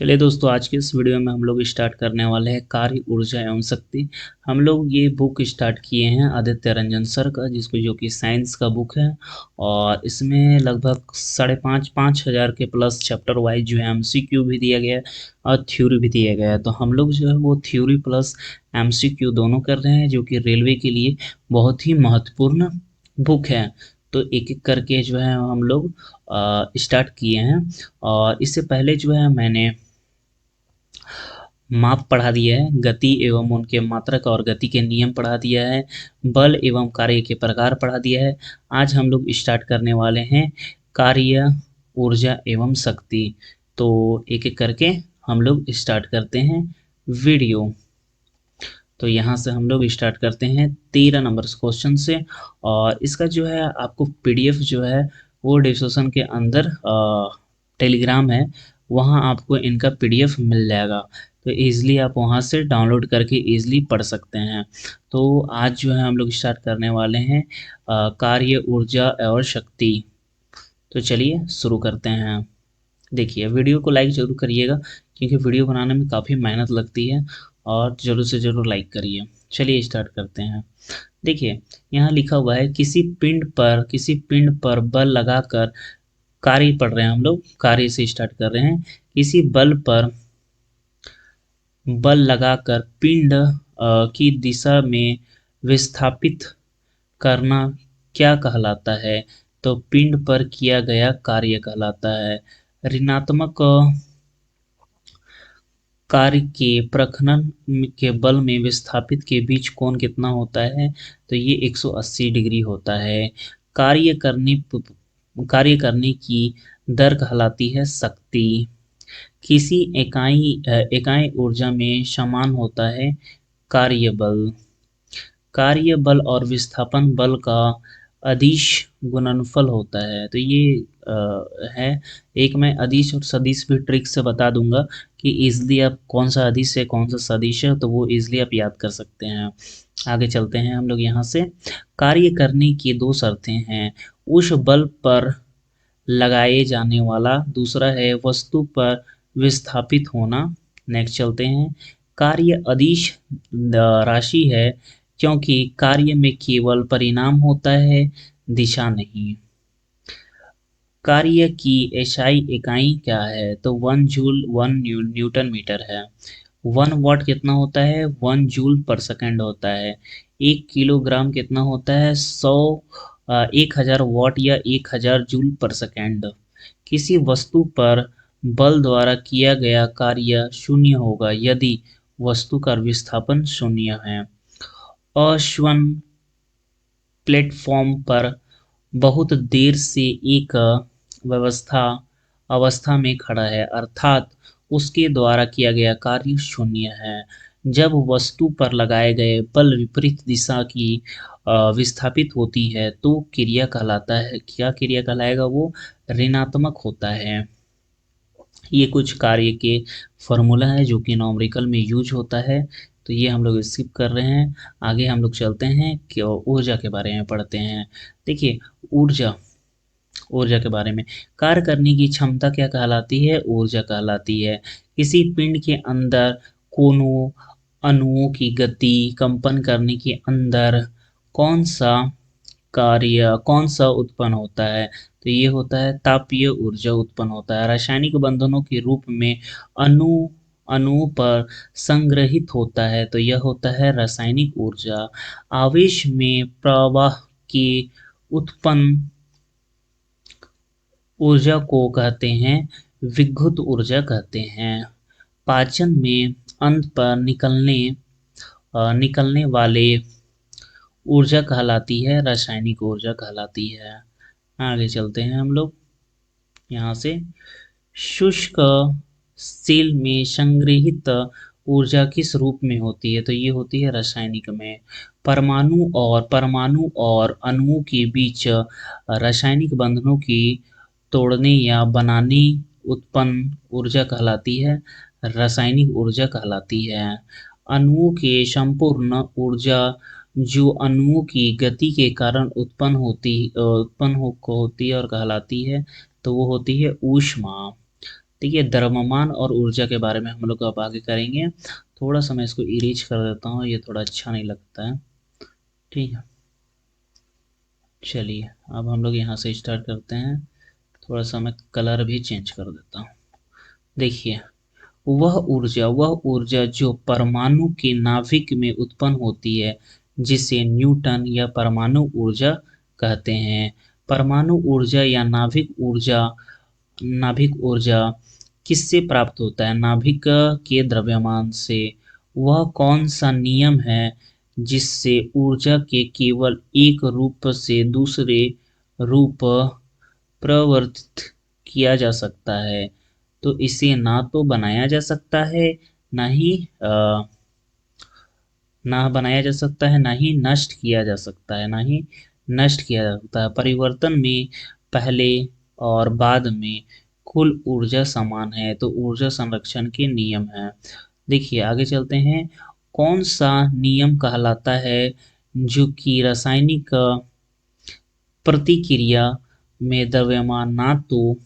चलिए दोस्तों, आज के इस वीडियो में हम लोग स्टार्ट करने वाले हैं कार्य ऊर्जा एवं शक्ति। हम लोग ये बुक स्टार्ट किए हैं आदित्य रंजन सर का, जिसको जो कि साइंस का बुक है। और इसमें लगभग 5,500 के प्लस चैप्टर वाइज जो है एमसीक्यू भी दिया गया है और थ्योरी भी दिया गया है। तो हम लोग जो है वो थ्योरी प्लस एमसीक्यू दोनों कर रहे हैं, जो कि रेलवे के लिए बहुत ही महत्वपूर्ण बुक है। तो एक एक करके जो है हम लोग स्टार्ट किए हैं। और इससे पहले जो है मैंने माप पढ़ा दिया है, गति एवं उनके मात्रक और गति के नियम पढ़ा दिया है, बल एवं कार्य के प्रकार पढ़ा दिया है। आज हम लोग स्टार्ट करने वाले हैं कार्य, ऊर्जा एवं शक्ति। तो एक एक करके हम लोग स्टार्ट करते हैं वीडियो। तो यहाँ से हम लोग स्टार्ट करते हैं 13 नंबर क्वेश्चन से। और इसका जो है आपको पीडीएफ जो है वो डिस्क्रिप्शन के अंदर टेलीग्राम है, वहाँ आपको इनका पीडीएफ मिल जाएगा। तो ईज़िली आप वहाँ से डाउनलोड करके ईज़िली पढ़ सकते हैं। तो आज जो है हम लोग स्टार्ट करने वाले हैं कार्य, ऊर्जा और शक्ति। तो चलिए शुरू करते हैं। देखिए, वीडियो को लाइक ज़रूर करिएगा, क्योंकि वीडियो बनाने में काफ़ी मेहनत लगती है। और ज़रूर से ज़रूर लाइक करिए। चलिए स्टार्ट करते हैं। देखिए, यहाँ लिखा हुआ है किसी पिंड पर बल लगाकर, कार्य पढ़ रहे हैं हम लोग, कार्य से स्टार्ट कर रहे हैं। किसी बल पर बल लगाकर पिंड की दिशा में विस्थापित करना क्या कहलाता है? तो पिंड पर किया गया कार्य कहलाता है। ऋणात्मक कार्य के प्रखनन के बल में विस्थापित के बीच कोण कितना होता है? तो ये 180 डिग्री होता है। कार्य करने कार्य करने की दर कहलाती है शक्ति। किसी इकाई ऊर्जा में समान होता है कार्य बल। कार्य बल और विस्थापन बल का अदिश गुणनफल होता है। तो ये है। एक मैं अदिश और सदिश भी ट्रिक से बता दूंगा कि इजली आप कौन सा अदिश है कौन सा सदिश है, तो वो इजली आप याद कर सकते हैं। आगे चलते हैं हम लोग यहाँ से। कार्य करने की दो शर्तें हैं। उस बल पर लगाए जाने वाला, दूसरा है वस्तु पर विस्थापित होना। नेक्स्ट चलते हैं। कार्य अदिश राशि है, क्योंकि कार्य में केवल परिणाम होता है, दिशा नहीं। कार्य की एसआई इकाई क्या है? तो 1 जूल 1 न्यूटन मीटर है। 1 वाट कितना होता है? 1 जूल पर सेकेंड होता है। 1 किलोग्राम कितना होता है? 1000 वाट या 1000 जूल पर सेकेंड। किसी वस्तु पर बल द्वारा किया गया कार्य शून्य होगा यदि वस्तु का विस्थापन शून्य है। अश्वन प्लेटफॉर्म पर बहुत देर से एक व्यवस्था अवस्था में खड़ा है, अर्थात उसके द्वारा किया गया कार्य शून्य है। जब वस्तु पर लगाए गए बल विपरीत दिशा की विस्थापित होती है तो क्रिया कहलाता है, क्या क्रिया कहलाएगा? वो ऋणात्मक होता है। ये कुछ कार्य के फॉर्मूला है जो कि नॉमरिकल में यूज होता है, तो ये हम लोग स्किप कर रहे हैं। आगे हम लोग चलते हैं कि ऊर्जा के बारे में पढ़ते हैं। देखिए, ऊर्जा ऊर्जा के बारे में, कार्य करने की क्षमता क्या कहलाती है? ऊर्जा कहलाती है। किसी पिंड के अंदर कोनों अणुओं की गति कंपन करने के अंदर कौन सा उत्पन्न होता है? तो ये होता है तापीय ऊर्जा उत्पन्न होता है। रासायनिक बंधनों के रूप में अणु अणुओं पर संग्रहित होता है, तो यह होता है रासायनिक ऊर्जा। आवेश में प्रवाह की उत्पन्न ऊर्जा को कहते हैं विद्युत ऊर्जा कहते हैं। पाचन में अंत पर निकलने वाले ऊर्जा कहलाती है रासायनिक ऊर्जा कहलाती है। आगे चलते हैं हम लोग यहाँ से। शुष्क सेल में संग्रहित ऊर्जा किस रूप में होती है? तो ये होती है रासायनिक में। परमाणु और अणुओं के बीच रासायनिक बंधनों की तोड़ने या बनाने उत्पन्न ऊर्जा कहलाती है रासायनिक ऊर्जा कहलाती है। अणुओं के संपूर्ण ऊर्जा जो अणुओं की गति के कारण उत्पन्न होती है और कहलाती है, तो वो होती है ऊष्मा। देखिए द्रव्यमान और ऊर्जा के बारे में हम लोग अब आगे करेंगे। थोड़ा सा मैं इसको इरेज कर देता हूँ, ये थोड़ा अच्छा नहीं लगता है। ठीक है, चलिए अब हम लोग यहाँ से स्टार्ट करते हैं। थोड़ा सा मैं कलर भी चेंज कर देता हूँ। देखिए, वह ऊर्जा जो परमाणु के नाभिक में उत्पन्न होती है, जिसे न्यूटन या परमाणु ऊर्जा कहते हैं। परमाणु ऊर्जा या नाभिक ऊर्जा किससे प्राप्त होता है? नाभिक के द्रव्यमान से। वह कौन सा नियम है जिससे ऊर्जा के केवल एक रूप से दूसरे रूप प्रवर्तित किया जा सकता है? तो इसे ना तो बनाया जा सकता है, ना ही ना बनाया जा सकता है, ना ही नष्ट किया जा सकता है, ना ही नष्ट किया जा सकता है। परिवर्तन में पहले और बाद में कुल ऊर्जा समान है, तो ऊर्जा संरक्षण के नियम है। देखिए आगे चलते हैं। कौन सा नियम कहलाता है जो कि रासायनिक प्रतिक्रिया में द्रव्यमान ना तो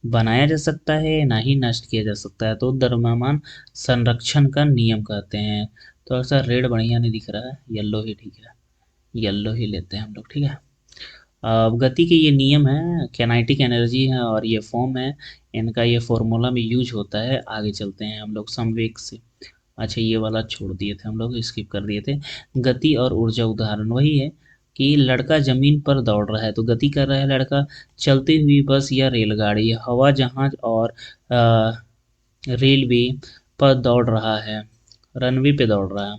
बनाया जा सकता है, ना ही नष्ट किया जा सकता है? तो द्रव्यमान संरक्षण का नियम कहते हैं। थोड़ा सा रेड बढ़िया नहीं दिख रहा है, येलो ही ठीक है, येलो ही लेते हैं हम लोग। ठीक है, गति के ये नियम है, काइनेटिक एनर्जी है और ये फॉर्म है, इनका ये फॉर्मूला में यूज होता है। आगे चलते हैं हम लोग संवेग से। अच्छा ये वाला छोड़ दिए थे हम लोग, स्किप कर दिए थे। गति और ऊर्जा उदाहरण वही है कि लड़का जमीन पर दौड़ रहा है, तो गति कर रहा है लड़का। चलती हुई बस या रेलगाड़ी, हवा जहाज और रेलवे पर दौड़ रहा है, रनवे पे दौड़ रहा है।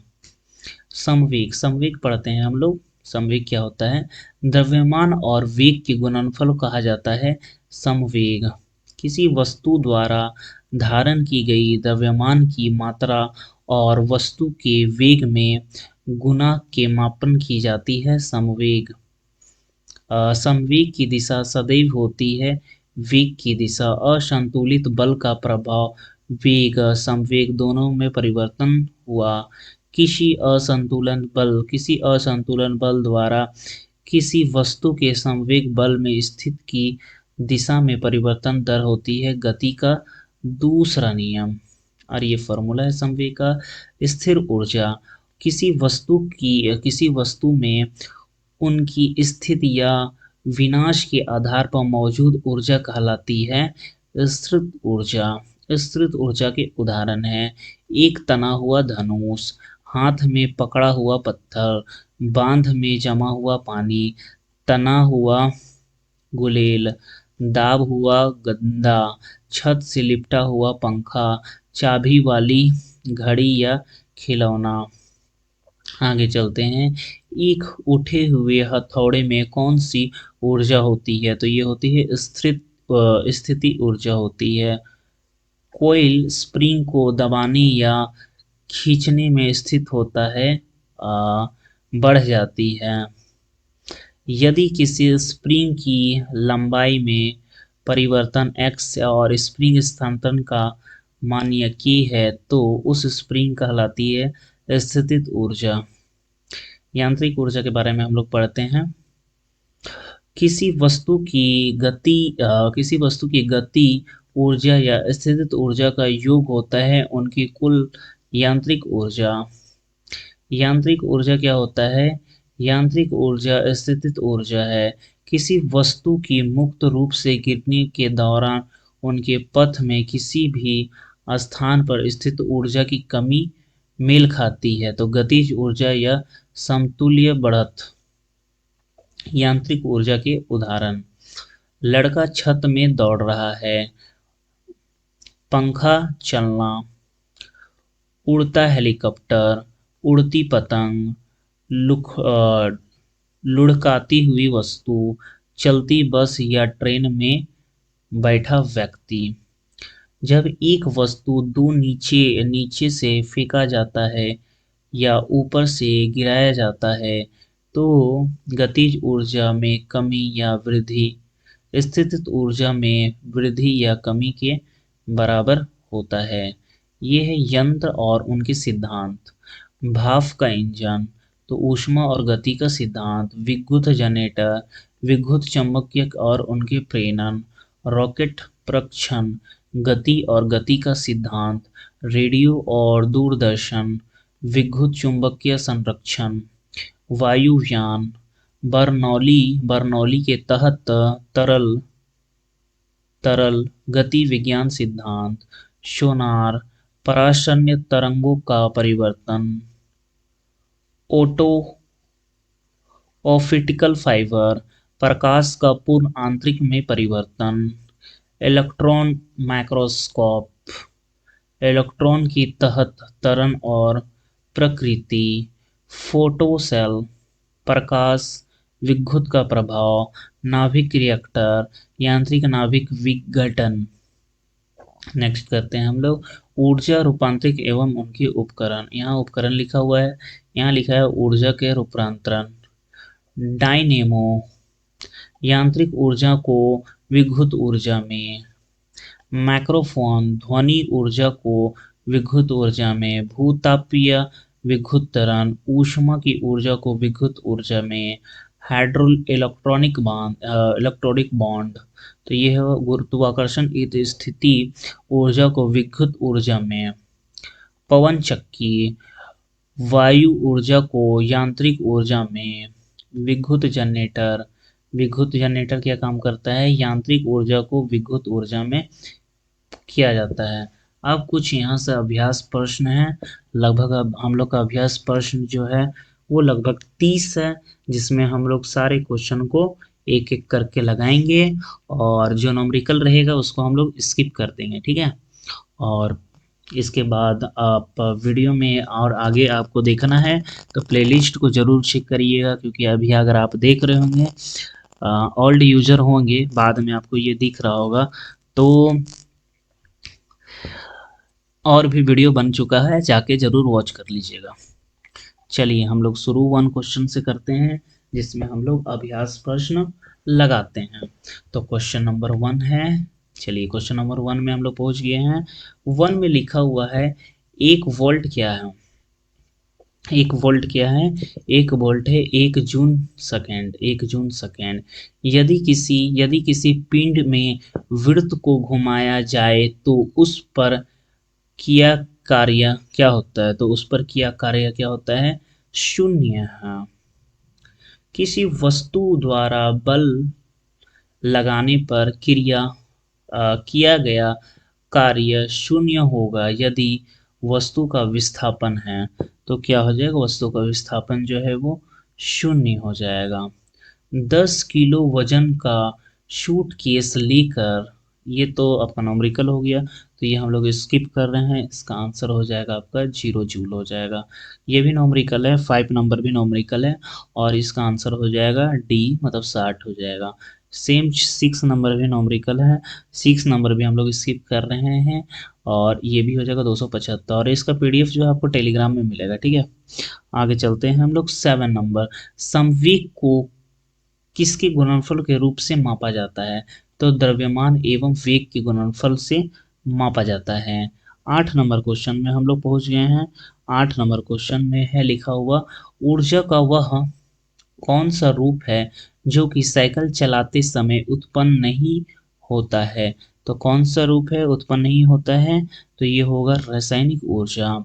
समवेग, समवेग पढ़ते हैं हम लोग। समवेग क्या होता है? द्रव्यमान और वेग के गुणनफल को कहा जाता है समवेग। किसी वस्तु द्वारा धारण की गई द्रव्यमान की मात्रा और वस्तु के वेग में गुना के मापन की जाती है समवेग। संवेग की दिशा सदैव होती है वेग की दिशा। असंतुलित बल का प्रभाव वेग संवेग दोनों में परिवर्तन हुआ। किसी असंतुलन बल द्वारा किसी वस्तु के संवेग बल में स्थित की दिशा में परिवर्तन दर होती है गति का दूसरा नियम। और ये फॉर्मूला है संवेग का। स्थिर ऊर्जा किसी वस्तु में उनकी स्थिति या विनाश के आधार पर मौजूद ऊर्जा कहलाती है स्थिर ऊर्जा। स्थिर ऊर्जा के उदाहरण हैं एक तना हुआ धनुष, हाथ में पकड़ा हुआ पत्थर, बांध में जमा हुआ पानी, तना हुआ गुलेल, दाब हुआ गंदा, छत से लिपटा हुआ पंखा, चाबी वाली घड़ी या खिलौना। आगे चलते हैं। एक उठे हुए हथौड़े में कौन सी ऊर्जा होती है? तो ये होती है स्थिति ऊर्जा होती है। कोयल स्प्रिंग को दबाने या खींचने में स्थित होता है, बढ़ जाती है। यदि किसी स्प्रिंग की लंबाई में परिवर्तन x और स्प्रिंग स्थानांतरण का मान्य की है, तो उस स्प्रिंग कहलाती है स्थितिज ऊर्जा। यांत्रिक ऊर्जा के बारे में हम लोग पढ़ते हैं। किसी वस्तु की गति ऊर्जा या स्थितिज ऊर्जा का योग होता है उनकी कुल यांत्रिक ऊर्जा। यांत्रिक ऊर्जा क्या होता है? यांत्रिक ऊर्जा स्थितिज ऊर्जा है। किसी वस्तु की मुक्त रूप से गिरने के दौरान उनके पथ में किसी भी स्थान पर स्थित ऊर्जा की कमी मेल खाती है, तो गतिज ऊर्जा या समतुल्य बढ़त। यांत्रिक ऊर्जा के उदाहरण, लड़का छत में दौड़ रहा है, पंखा चलना, उड़ता हेलीकॉप्टर, उड़ती पतंग, लुढ़काती हुई वस्तु, चलती बस या ट्रेन में बैठा व्यक्ति। जब एक वस्तु दो नीचे नीचे से फेंका जाता है या ऊपर से गिराया जाता है, तो गतिज ऊर्जा में कमी या वृद्धि स्थितिज ऊर्जा में वृद्धि या कमी के बराबर होता है। ये है यंत्र और उनके सिद्धांत। भाप का इंजन, तो ऊष्मा और गति का सिद्धांत। विद्युत जनरेटर, विद्युत चुम्बकीय और उनके प्रेरण। रॉकेट प्रक्षण, गति और गति का सिद्धांत, रेडियो और दूरदर्शन, विद्युत चुम्बकीय संरक्षण, वायुयान, बर्नौली बर्नौली के तहत तरल तरल गति विज्ञान सिद्धांत, सोनार, पराशन्य तरंगों का परिवर्तन, ओटो ऑप्टिकल फाइबर, प्रकाश का पूर्ण आंतरिक में परिवर्तन, इलेक्ट्रॉन माइक्रोस्कोप, इलेक्ट्रॉन की तहत त्वरण और प्रकृति, फोटोसेल, प्रकाश विद्युत का प्रभाव, नाभिक रिएक्टर, यांत्रिक नाभिक विघटन। नेक्स्ट करते हैं हम लोग ऊर्जा रूपांतरित एवं उनके उपकरण। यहाँ उपकरण लिखा हुआ है, यहाँ लिखा है ऊर्जा के रूपांतरण। डायनेमो, यांत्रिक ऊर्जा को विद्युत ऊर्जा में। माइक्रोफोन, ध्वनि ऊर्जा को विद्युत ऊर्जा में। भूतापीय विद्युत त्वरण, ऊष्मा की ऊर्जा को विद्युत ऊर्जा में। हाइड्रो इलेक्ट्रॉनिक बॉन्ड, तो ये है गुरुत्वाकर्षण की स्थिति ऊर्जा को विद्युत ऊर्जा में। पवन चक्की, वायु ऊर्जा को यांत्रिक ऊर्जा में। विद्युत जनरेटर क्या काम करता है, यांत्रिक ऊर्जा को विद्युत ऊर्जा में किया जाता है। अब कुछ यहाँ से अभ्यास प्रश्न है, लगभग अब हम लोग का अभ्यास प्रश्न जो है वो लगभग 30 है, जिसमें हम लोग सारे क्वेश्चन को एक एक करके लगाएंगे और जो नॉमरिकल रहेगा उसको हम लोग स्किप कर देंगे, ठीक है। और इसके बाद आप वीडियो में और आगे आपको देखना है तो प्लेलिस्ट को ज़रूर चेक करिएगा, क्योंकि अभी अगर आप देख रहे होंगे ओल्ड यूजर होंगे, बाद में आपको ये दिख रहा होगा, तो और भी वीडियो बन चुका है, जाके ज़रूर वॉच कर लीजिएगा। चलिए हम लोग शुरू 1 क्वेश्चन से करते हैं, जिसमें हम लोग अभ्यास प्रश्न लगाते हैं। तो क्वेश्चन नंबर 1 है, चलिए क्वेश्चन नंबर 1 में हम लोग पहुंच गए हैं। 1 में लिखा हुआ है 1 वोल्ट क्या है। 1 वोल्ट क्या है, 1 वोल्ट है 1 जूल सेकेंड, 1 जूल सेकेंड। यदि किसी पिंड में वृत्त को घुमाया जाए तो उस पर किया कार्य क्या होता है, तो उस पर किया कार्य क्या होता है, शून्य है। किसी वस्तु द्वारा बल लगाने पर किया गया कार्य शून्य होगा यदि वस्तु का विस्थापन है, तो क्या हो जाएगा, वस्तु का विस्थापन जो है वो शून्य हो जाएगा। 10 किलो वजन का सूट केस लेकर, ये तो आपका नॉमरिकल हो गया, तो ये हम लोग स्किप कर रहे हैं, इसका आंसर हो जाएगा आपका 0 जूल हो जाएगा। ये भी नॉमरिकल है, 5 नंबर भी नॉमरिकल है, और इसका आंसर हो जाएगा डी, मतलब 60 हो जाएगा। सेम 6 नंबर भी नॉमरिकल है, 6 नंबर भी हम लोग स्किप कर रहे हैं, और ये भी हो जाएगा 275, और इसका पीडीएफ जो है आपको टेलीग्राम में मिलेगा, ठीक है। आगे चलते हैं हम लोग 7 नंबर, संवेग को किसके गुणनफल के रूप से मापा जाता है, तो द्रव्यमान एवं वेग के गुणनफल से मापा जाता है। 8 नंबर क्वेश्चन में हम लोग पहुंच गए हैं। 8 नंबर क्वेश्चन में है लिखा हुआ ऊर्जा का वह कौन सा रूप है जो कि साइकिल चलाते समय उत्पन्न नहीं होता है, तो कौन सा रूप है उत्पन्न नहीं होता है, तो ये होगा रासायनिक ऊर्जा।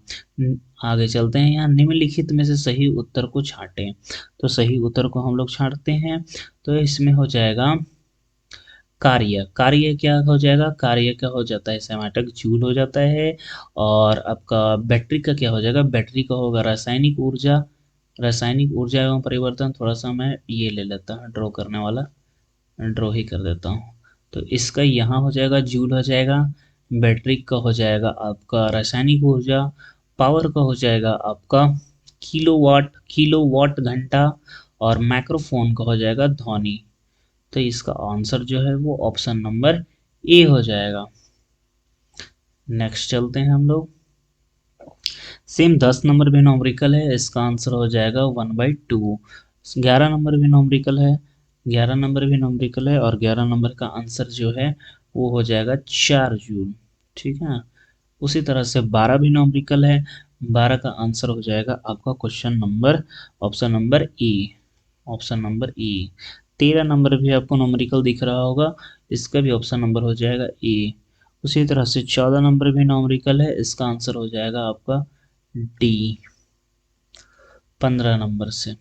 आगे चलते हैं, यहाँ निम्नलिखित में से सही उत्तर को छांटें, तो सही उत्तर को हम लोग छांटते हैं, तो इसमें हो जाएगा कार्य क्या हो जाएगा, कार्य क्या हो जाता है, सेमाटक जूल हो जाता है। और आपका बैटरी का क्या हो जाएगा, बैटरी का होगा रासायनिक ऊर्जा। रासायनिक ऊर्जा एवं परिवर्तन, थोड़ा सा मैं ये ले लेता हूँ ड्रॉ करने वाला, ड्रॉ ही कर देता हूँ, तो इसका यहाँ हो जाएगा जूल हो जाएगा, बैटरी का हो जाएगा आपका रासायनिक ऊर्जा, पावर का हो जाएगा आपका किलोवाट घंटा, और माइक्रोफोन का हो जाएगा ध्वनि। तो इसका आंसर जो है वो ऑप्शन नंबर ए हो जाएगा। नेक्स्ट चलते हैं हम लोग, सेम 10 नंबर भी नॉमरिकल है, इसका आंसर हो जाएगा 1/2। 11 नंबर भी नॉमरिकल है, 11 नंबर भी नॉमरिकल है, और 11 नंबर का आंसर जो है वो हो जाएगा 4 जूल, ठीक है। उसी तरह से 12 भी नॉमरिकल है, 12 का आंसर हो जाएगा आपका question number option number A, option number A. 13 number भी आपको नॉमरिकल दिख रहा होगा, इसका भी ऑप्शन नंबर हो जाएगा ए। उसी तरह से 14 नंबर भी न्यूमेरिकल है, इसका आंसर हो जाएगा आपका डी। 15 नंबर से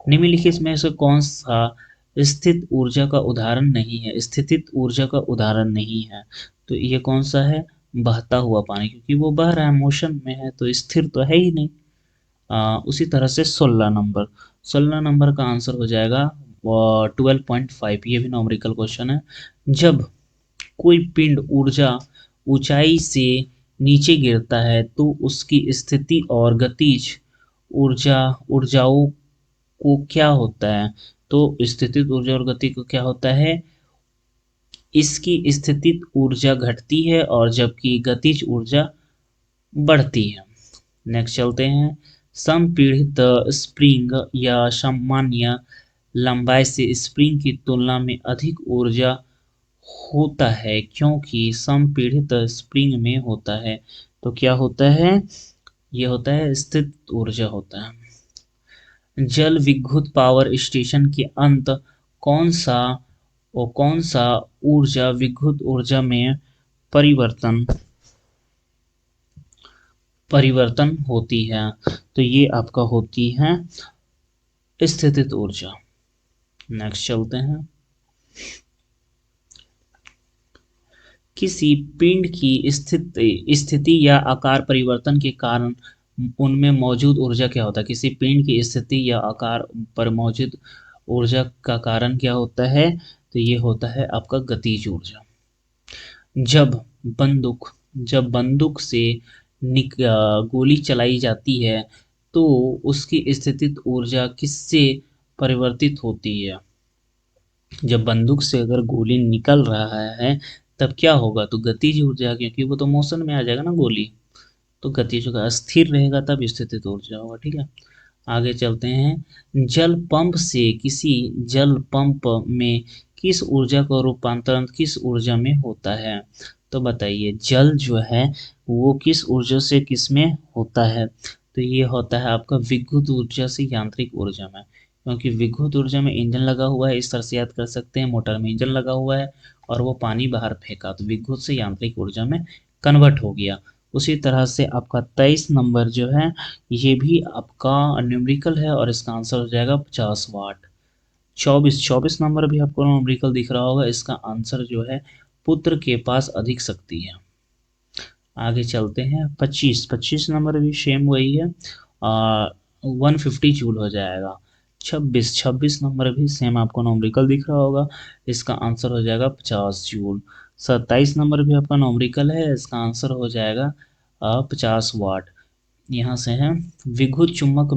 निम्नलिखित में से कौन सा स्थित ऊर्जा का उदाहरण नहीं है, स्थितित ऊर्जा का उदाहरण नहीं है? तो ये कौन सा है? बहता हुआ पानी, क्योंकि वो बह रहा है, मोशन में है, तो स्थिर तो है ही नहीं। उसी तरह से 16 नंबर का आंसर हो जाएगा 12.5। ये भी न्यूमेरिकल क्वेश्चन है। जब कोई पिंड ऊर्जा ऊंचाई से नीचे गिरता है तो उसकी स्थिति और गतिज ऊर्जाओं को क्या होता है? तो स्थितिज ऊर्जा और गति को क्या होता है? इसकी स्थितिज ऊर्जा घटती है और जबकि गतिज ऊर्जा बढ़ती है। नेक्स्ट चलते हैं। संपीड़ित स्प्रिंग या सामान्य लंबाई से स्प्रिंग की तुलना में अधिक ऊर्जा होता है क्योंकि संपीड़ित स्प्रिंग में होता है। तो क्या होता है? ये होता है स्थित ऊर्जा होता है। जल विद्युत पावर स्टेशन के अंत कौन सा कौन सा ऊर्जा विद्युत ऊर्जा में परिवर्तन परिवर्तन होती है? तो ये आपका होती है स्थितिज ऊर्जा। नेक्स्ट चलते हैं। किसी पिंड की स्थिति या आकार परिवर्तन के कारण उनमें मौजूद ऊर्जा क्या होता है? किसी पिंड की स्थिति या आकार पर मौजूद ऊर्जा का कारण क्या होता है? तो ये होता है आपका गतिज ऊर्जा। जब बंदूक जब बंदूक से गोली चलाई जाती है तो उसकी स्थितिज ऊर्जा किससे परिवर्तित होती है? जब बंदूक से अगर गोली निकल रहा है तब क्या होगा? तो गतिज ऊर्जा, क्योंकि वो तो मोशन में आ जाएगा ना गोली, तो गतिज ऊर्जा स्थिर रहेगा तब स्थितिज ऊर्जा होगा। ठीक है, आगे चलते हैं। जल पंप से किसी जल पंप में किस ऊर्जा का रूपांतरण किस ऊर्जा में होता है? तो बताइए, जल जो है वो किस ऊर्जा से किस में होता है? तो ये होता है आपका विद्युत ऊर्जा से यांत्रिक ऊर्जा में, क्योंकि विद्युत ऊर्जा में इंजन लगा हुआ है, इस तरह से याद कर सकते हैं। मोटर में इंजन लगा हुआ है और वो पानी बाहर फेंका, तो विद्युत से यांत्रिक ऊर्जा में कन्वर्ट हो गया। उसी तरह से आपका 23 नंबर जो है ये भी आपका न्यूमेरिकल है और इसका आंसर हो जाएगा 50 वाट। 24 नंबर भी आपको न्यूमेरिकल दिख रहा होगा, इसका आंसर जो है पुत्र के पास अधिक शक्ति है। आगे चलते हैं। 25 नंबर भी सेम वही है, 150 जूल हो जाएगा। 26 नंबर भी सेम आपको न्यूमेरिकल दिख रहा होगा, इसका आंसर हो जाएगा 50 जूल। 27 नंबर भी आपका न्यूमेरिकल है, इसका आंसर हो जाएगा 50 वाट। यहाँ से है। विद्युत चुम्बक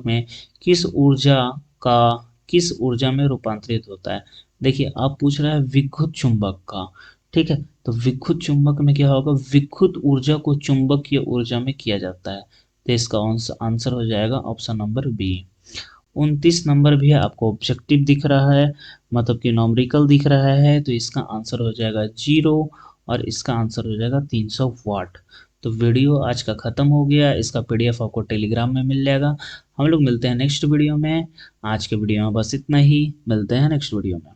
में किस ऊर्जा का किस ऊर्जा में रूपांतरित होता है? देखिए, आप पूछ रहे हैं विद्युत चुम्बक का, ठीक है, तो विद्युत चुम्बक में क्या होगा? विद्युत ऊर्जा को चुंबकीय ऊर्जा में किया जाता है, तो इसका आंसर हो जाएगा ऑप्शन नंबर बी। 29 नंबर भी आपको ऑब्जेक्टिव दिख रहा है, मतलब कि न्यूमेरिकल दिख रहा है, तो इसका आंसर हो जाएगा 0 और इसका आंसर हो जाएगा 300 वाट। तो वीडियो आज का ख़त्म हो गया, इसका पीडीएफ आपको टेलीग्राम में मिल जाएगा। हम लोग मिलते हैं नेक्स्ट वीडियो में। आज के वीडियो में बस इतना ही, मिलते हैं नेक्स्ट वीडियो में।